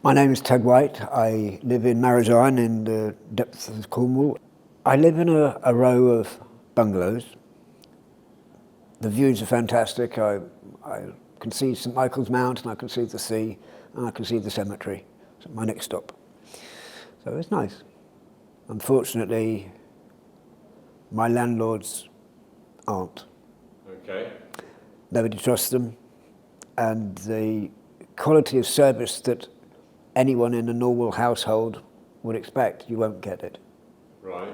My name is Ted White. I live in Marylebone in the depths of Cornwall. I live in a row of bungalows. The views are fantastic. I can see St Michael's Mount, and I can see the sea, and I can see the cemetery. It's my next stop. So it's nice. Unfortunately, my landlords aren't. Okay. Nobody trusts them, and the quality of service that anyone in a normal household would expect, you won't get it. Right.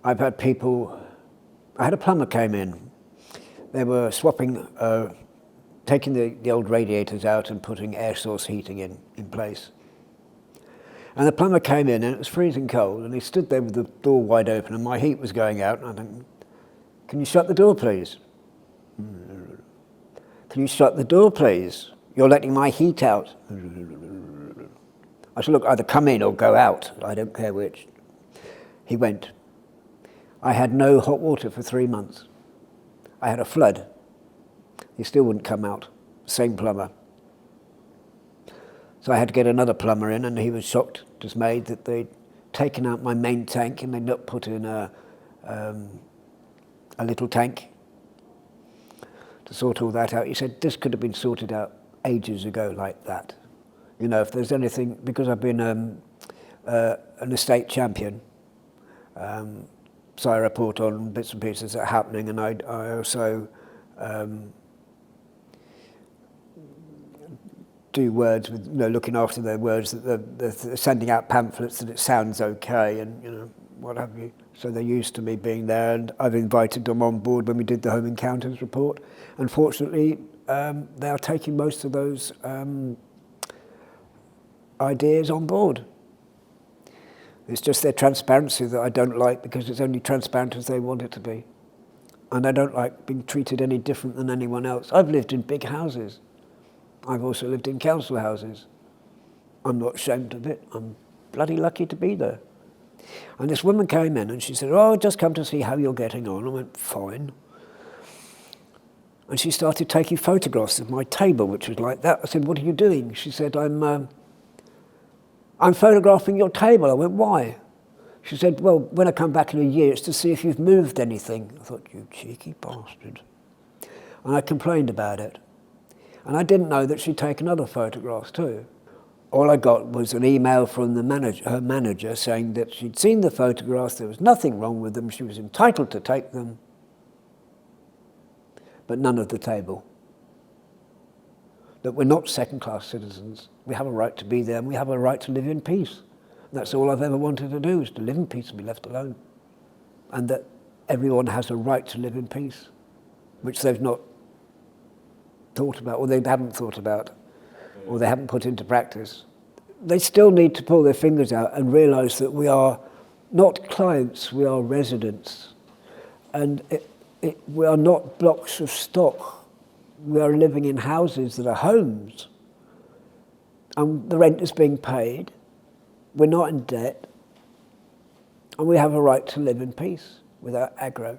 I've had people, I had a plumber came in. They were swapping, taking the old radiators out and putting air source heating in place. And the plumber came in and it was freezing cold, and he stood there with the door wide open and my heat was going out, and I think, can you shut the door please? Can you shut the door please? You're letting my heat out. I said, look, either come in or go out. I don't care which. He went. I had no hot water for 3 months. I had a flood. He still wouldn't come out. Same plumber. So I had to get another plumber in, and he was shocked, dismayed that they'd taken out my main tank and they'd not put in a little tank to sort all that out. He said, this could have been sorted out ages ago like that. You know, if there's anything, because I've been an estate champion, so I report on bits and pieces that are happening, and I also do words with, you know, looking after their words, that they're sending out pamphlets that it sounds okay, and, you know, what have you. So they're used to me being there, and I've invited them on board when we did the Home Encounters report. Unfortunately, they are taking most of those ideas on board. It's just their transparency that I don't like, because it's only transparent as they want it to be. And I don't like being treated any different than anyone else. I've lived in big houses. I've also lived in council houses. I'm not ashamed of it. I'm bloody lucky to be there. And this woman came in and she said, oh, just come to see how you're getting on. I went, fine. And she started taking photographs of my table, which was like that. I said, what are you doing? She said, I'm photographing your table. I went, why? She said, well, when I come back in a year, it's to see if you've moved anything. I thought, you cheeky bastard. And I complained about it. And I didn't know that she'd taken other photographs too. All I got was an email from her manager saying that she'd seen the photographs, there was nothing wrong with them, she was entitled to take them, but none of the table. That we're not second-class citizens. We have a right to be there, and we have a right to live in peace. And that's all I've ever wanted to do, is to live in peace and be left alone. And that everyone has a right to live in peace, which they've not thought about, or they haven't thought about, or they haven't put into practice. They still need to pull their fingers out and realise that we are not clients, we are residents. And we are not blocks of stock. We are living in houses that are homes, and the rent is being paid. We're not in debt, and we have a right to live in peace without aggro.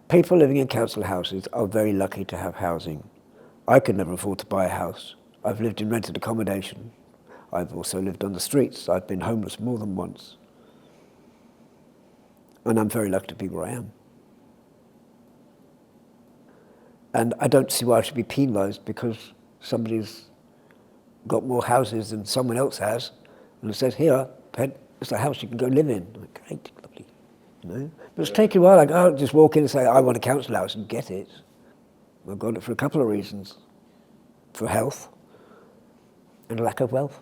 People living in council houses are very lucky to have housing. I could never afford to buy a house. I've lived in rented accommodation. I've also lived on the streets. I've been homeless more than once. And I'm very lucky to be where I am. And I don't see why I should be penalised because somebody's got more houses than someone else has, and it says, here, Ted, it's a house you can go live in. I'm like, great, lovely, you know. But it's taken a while. I can't just walk in and say, I want a council house and get it. I've got it for a couple of reasons. For health and lack of wealth.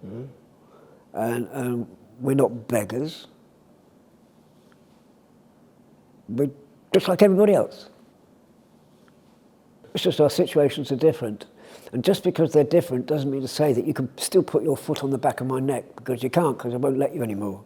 Mm-hmm. And we're not beggars. We're just like everybody else. It's just our situations are different. And just because they're different doesn't mean to say that you can still put your foot on the back of my neck, because you can't, because I won't let you anymore.